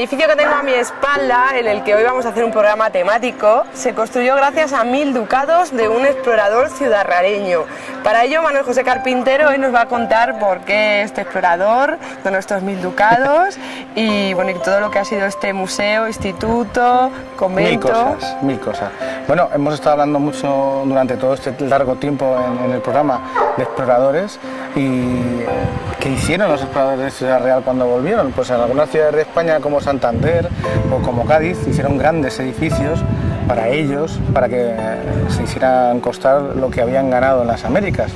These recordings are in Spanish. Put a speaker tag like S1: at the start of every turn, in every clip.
S1: edificio que tengo a mi espalda, en el que hoy vamos a hacer un programa temático, se construyó gracias a 1000 ducados de un explorador ciudadrealeño. Para ello, Manuel José Carpintero hoy nos va a contar por qué este explorador donó estos 1000 ducados y, bueno, y todo lo que ha sido este museo, instituto, convento.
S2: Mil cosas. Bueno, hemos estado hablando mucho durante todo este largo tiempo en el programa de exploradores. ¿Y qué hicieron los exploradores de Ciudad Real cuando volvieron? Pues en algunas ciudades de España como Santander o como Cádiz hicieron grandes edificios para ellos, para que se hicieran costar lo que habían ganado en las Américas.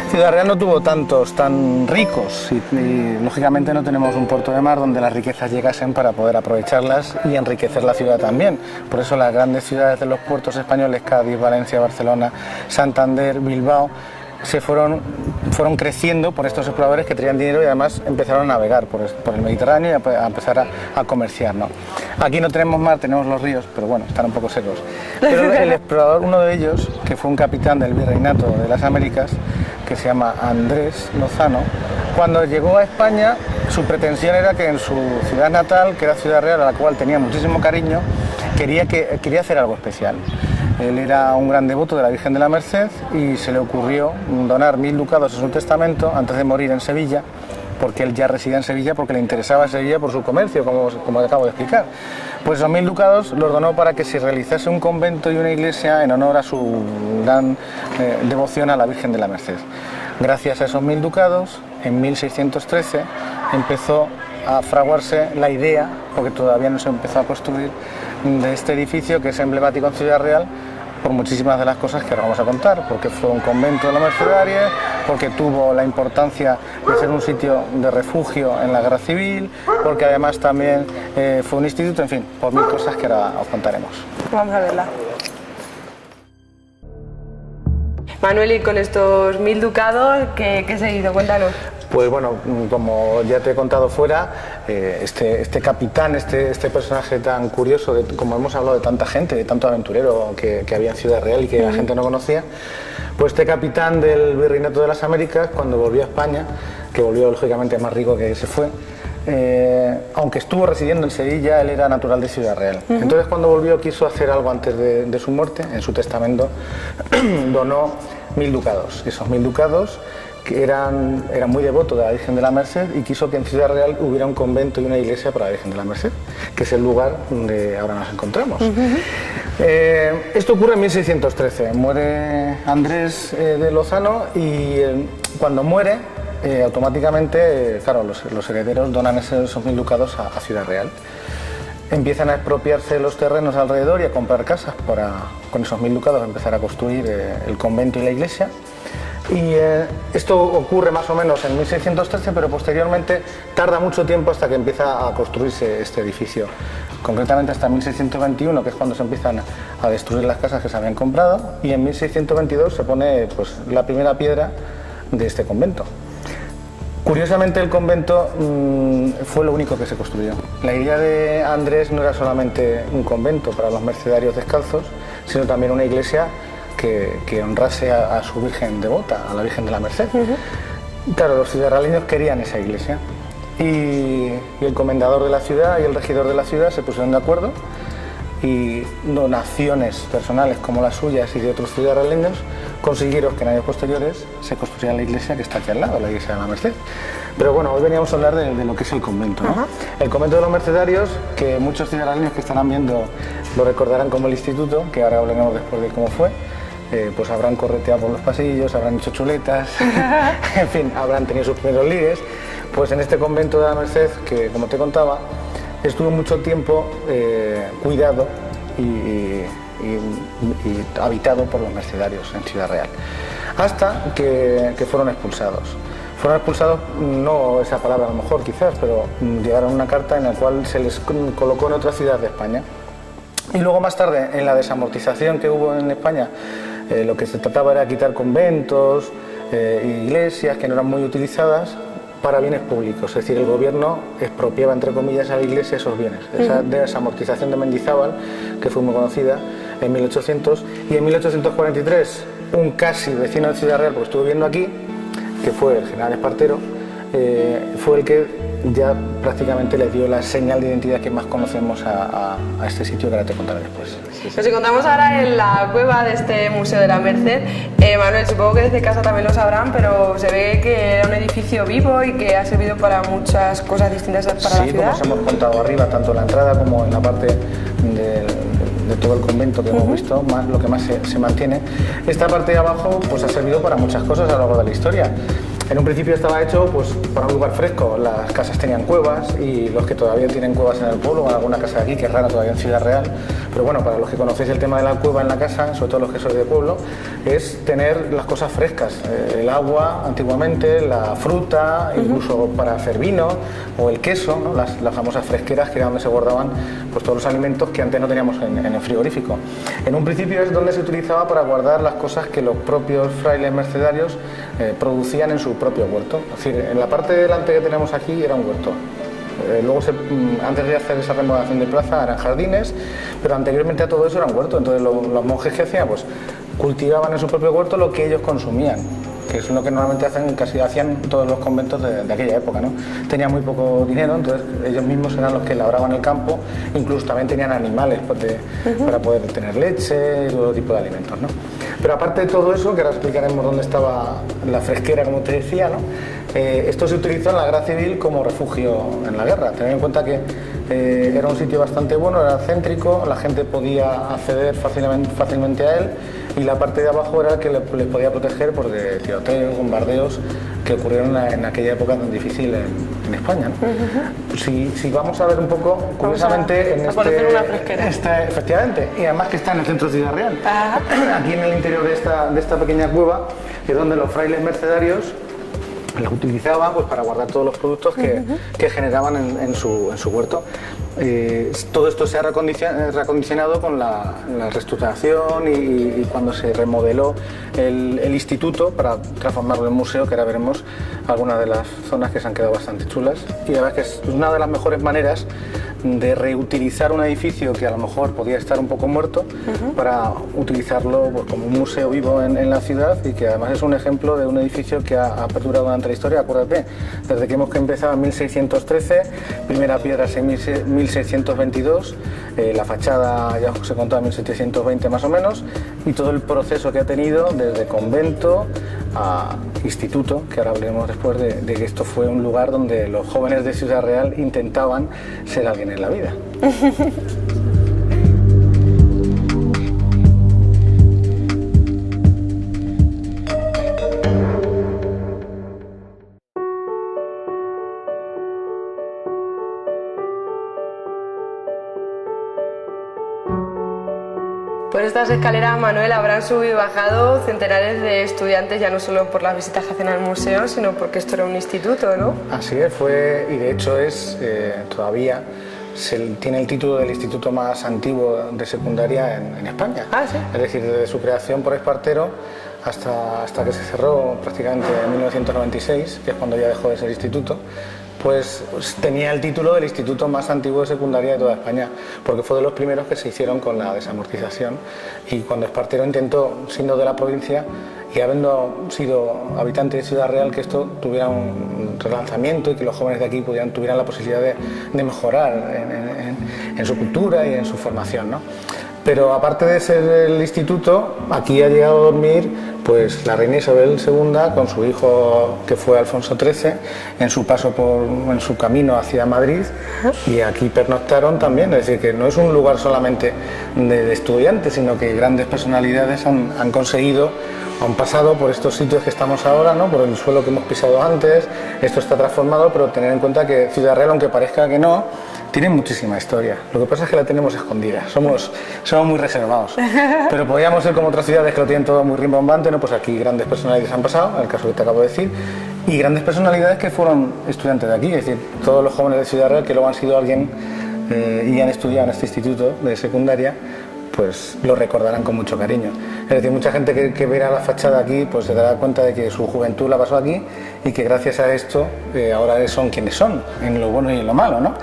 S2: Ciudad Real no tuvo tantos tan ricos y lógicamente no tenemos un puerto de mar donde las riquezas llegasen para poder aprovecharlas y enriquecer la ciudad también. Por eso las grandes ciudades de los puertos españoles, Cádiz, Valencia, Barcelona, Santander, Bilbao, se fueron creciendo por estos exploradores que traían dinero y además empezaron a navegar por el Mediterráneo y a empezar a comerciar, ¿no? Aquí no tenemos mar, tenemos los ríos, pero bueno, están un poco secos. Pero el explorador, uno de ellos, que fue un capitán del Virreinato de las Américas, que se llama Andrés Lozano, cuando llegó a España, su pretensión era que en su ciudad natal, que era Ciudad Real, a la cual tenía muchísimo cariño, quería hacer algo especial. Él era un gran devoto de la Virgen de la Merced y se le ocurrió donar 1000 ducados en su testamento antes de morir en Sevilla, porque él ya residía en Sevilla, porque le interesaba Sevilla por su comercio, como acabo de explicar. Pues esos 1000 ducados los donó para que se realizase un convento y una iglesia en honor a su gran devoción a la Virgen de la Merced. Gracias a esos 1000 ducados, en 1613 empezó a fraguarse la idea, porque todavía no se empezó a construir, de este edificio que es emblemático en Ciudad Real por muchísimas de las cosas que ahora vamos a contar, porque fue un convento de los mercedarios, porque tuvo la importancia de ser un sitio de refugio en la guerra civil, porque además también fue un instituto, en fin, por 1000 cosas que ahora os contaremos.
S1: Vamos a verla. Manuel, y con estos 1000 ducados, ¿qué se hizo? Cuéntanos.
S2: Pues bueno, como ya te he contado fuera, este capitán, este personaje tan curioso, como hemos hablado de tanta gente, de tanto aventurero que había en Ciudad Real y que la gente no conocía, pues este capitán del Virreinato de las Américas, cuando volvió a España, que volvió lógicamente más rico que se fue, aunque estuvo residiendo en Sevilla, él era natural de Ciudad Real. Entonces cuando volvió quiso hacer algo antes de su muerte. En su testamento donó 1000 ducados. Esos 1000 ducados que era muy devoto de la Virgen de la Merced y quiso que en Ciudad Real hubiera un convento y una iglesia para la Virgen de la Merced, que es el lugar donde ahora nos encontramos. Esto ocurre en 1613, muere Andrés de Lozano y cuando muere, automáticamente, claro, los herederos donan esos 1000 ducados a Ciudad Real. Empiezan a expropiarse los terrenos alrededor y a comprar casas para, con esos 1000 ducados, empezar a construir el convento y la iglesia. Y esto ocurre más o menos en 1613, pero posteriormente tarda mucho tiempo hasta que empieza a construirse este edificio. Concretamente hasta 1621, que es cuando se empiezan a destruir las casas que se habían comprado, y en 1622 se pone pues, la primera piedra de este convento. Curiosamente el convento fue lo único que se construyó. La idea de Andrés no era solamente un convento para los mercedarios descalzos, sino también una iglesia que honrase a su Virgen devota, a la Virgen de la Merced. Claro, los ciudadanos querían esa iglesia y el comendador de la ciudad y el regidor de la ciudad se pusieron de acuerdo y donaciones personales como las suyas y de otros ciudadanos consiguieron que en años posteriores se construyera la iglesia que está aquí al lado, la iglesia de la Merced. Pero bueno, hoy veníamos a hablar de lo que es el convento, ¿no? El convento de los mercedarios, que muchos ciudadanos que estarán viendo lo recordarán como el instituto, que ahora hablaremos después de cómo fue. Pues habrán correteado por los pasillos, habrán hecho chuletas, en fin, habrán tenido sus primeros ligues. Pues en este convento de la Merced, que como te contaba, estuvo mucho tiempo cuidado y habitado por los mercedarios en Ciudad Real, hasta que fueron expulsados. Fueron expulsados, no esa palabra a lo mejor quizás, pero llegaron una carta en la cual se les colocó en otra ciudad de España. Y luego más tarde, en la desamortización que hubo en España, lo que se trataba era quitar conventos, iglesias que no eran muy utilizadas para bienes públicos, es decir, el gobierno expropiaba entre comillas a la iglesia esos bienes. Esa desamortización de Mendizábal, que fue muy conocida en 1800, y en 1843 un casi vecino de Ciudad Real, porque estuvo viviendo aquí, que fue el general Espartero, fue el que ya prácticamente le dio la señal de identidad que más conocemos a este sitio, que ahora te contaré después.
S1: Nos encontramos ahora en la cueva de este Museo de la Merced. Manuel, supongo que desde casa también lo sabrán, pero se ve que era un edificio vivo y que ha servido para muchas cosas distintas para la ciudad.
S2: Sí, como os hemos contado arriba, tanto en la entrada como en la parte de todo el convento que hemos visto, más lo que más se mantiene. Esta parte de abajo pues ha servido para muchas cosas a lo largo de la historia. En un principio estaba hecho pues, para un lugar fresco, las casas tenían cuevas y los que todavía tienen cuevas en el pueblo, o en alguna casa de aquí, que es rara todavía en Ciudad Real, pero bueno, para los que conocéis el tema de la cueva en la casa, sobre todo los que sois de pueblo, es tener las cosas frescas, el agua antiguamente, la fruta, incluso para hacer vino, o el queso, ¿no? Las famosas fresqueras, que era donde se guardaban pues, todos los alimentos que antes no teníamos en el frigorífico. En un principio es donde se utilizaba para guardar las cosas que los propios frailes mercedarios producían en su propio huerto. Es decir, en la parte de delante que tenemos aquí era un huerto. Luego, antes de hacer esa remodelación de plaza, eran jardines, pero anteriormente a todo eso era un huerto. Entonces los monjes que hacían, pues cultivaban en su propio huerto lo que ellos consumían, que es lo que normalmente hacían todos los conventos de aquella época, ¿no? Tenían muy poco dinero, entonces ellos mismos eran los que labraban el campo, incluso también tenían animales pues, para poder tener leche y todo tipo de alimentos, ¿no? Pero aparte de todo eso, que ahora explicaremos dónde estaba la fresquera, como te decía, ¿no? Esto se utilizó en la guerra civil como refugio en la guerra. Tened en cuenta que era un sitio bastante bueno, era céntrico, la gente podía acceder fácilmente a él, y la parte de abajo era el que les podía proteger pues, de tiroteos, bombardeos que ocurrieron en aquella época tan difícil en España, ¿no? Si vamos a ver un poco, curiosamente,
S1: una fresquera.
S2: Efectivamente, y además que está en el centro de Ciudad Real. Aquí en el interior de esta pequeña cueva es donde los frailes mercedarios la utilizaban pues, para guardar todos los productos que generaban en su huerto. Todo esto se ha reacondicionado con la restauración y cuando se remodeló el instituto para transformarlo en museo, que ahora veremos algunas de las zonas que se han quedado bastante chulas. Y la verdad es que es una de las mejores maneras de reutilizar un edificio que a lo mejor podía estar un poco muerto para utilizarlo pues, como un museo vivo en la ciudad, y que además es un ejemplo de un edificio que ha perdurado durante la historia. Acuérdate, desde que hemos empezado en 1613, primera piedra en 1622, la fachada ya os he contado en 1720 más o menos, y todo el proceso que ha tenido desde convento a instituto, que ahora hablaremos después de que esto fue un lugar donde los jóvenes de Ciudad Real intentaban ser alguien en la vida.
S1: Por estas escaleras, Manuel, habrán subido y bajado centenares de estudiantes, ya no solo por las visitas que hacen al museo, sino porque esto era un instituto, ¿no?
S2: Así es, y de hecho es todavía tiene el título del instituto más antiguo de secundaria en España.
S1: Ah, ¿sí?
S2: Es decir, desde su creación por Espartero hasta que se cerró prácticamente en 1996, que es cuando ya dejó de ser instituto, pues tenía el título del instituto más antiguo de secundaria de toda España, porque fue de los primeros que se hicieron con la desamortización, y cuando Espartero intentó, siendo de la provincia y habiendo sido habitante de Ciudad Real, que esto tuviera un relanzamiento y que los jóvenes de aquí tuvieran la posibilidad de mejorar en su cultura y en su formación, ¿no? Pero aparte de ser el instituto, aquí ha llegado a dormir pues la reina Isabel II con su hijo, que fue Alfonso XIII, en su en su camino hacia Madrid, y aquí pernoctaron también. Es decir, que no es un lugar solamente de estudiantes, sino que grandes personalidades han conseguido, han pasado por estos sitios que estamos ahora, ¿no? Por el suelo que hemos pisado antes. Esto está transformado, pero tener en cuenta que Ciudad Real, aunque parezca que no, tiene muchísima historia. Lo que pasa es que la tenemos escondida, somos muy reservados. Pero podríamos ser como otras ciudades que lo tienen todo muy rimbombante, ¿no? Pues aquí grandes personalidades han pasado, en el caso que te acabo de decir, y grandes personalidades que fueron estudiantes de aquí. Es decir, todos los jóvenes de Ciudad Real que luego han sido alguien y han estudiado en este instituto de secundaria, pues lo recordarán con mucho cariño. Es decir, mucha gente que verá la fachada aquí pues se dará cuenta de que su juventud la pasó aquí, y que gracias a esto ahora son quienes son, en lo bueno y en lo malo, ¿no?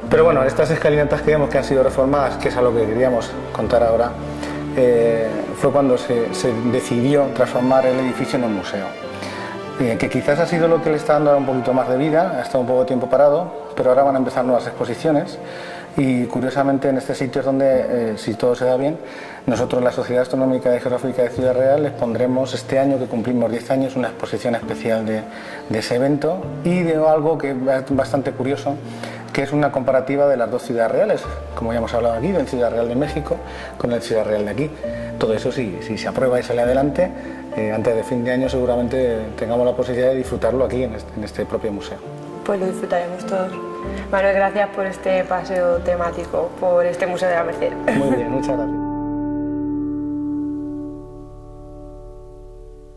S2: Pero bueno, estas escalinatas que vemos que han sido reformadas, que es a lo que queríamos contar ahora, fue cuando se decidió transformar el edificio en un museo. que quizás ha sido lo que le está dando ahora un poquito más de vida, ha estado un poco de tiempo parado, pero ahora van a empezar nuevas exposiciones. Y curiosamente en este sitio es donde, si todo se da bien, nosotros, la Sociedad Astronómica y Geográfica de Ciudad Real, les pondremos este año, que cumplimos 10 años, una exposición especial de ese evento y de algo que es bastante curioso, que es una comparativa de las dos ciudades reales, como ya hemos hablado aquí, del Ciudad Real de México con el Ciudad Real de aquí. Todo eso, si se aprueba y sale adelante, antes de fin de año seguramente tengamos la posibilidad de disfrutarlo aquí en este propio museo.
S1: Pues lo disfrutaremos todos. Manuel, gracias por este paseo temático, por este Museo de la Merced.
S2: Muy bien, muchas gracias.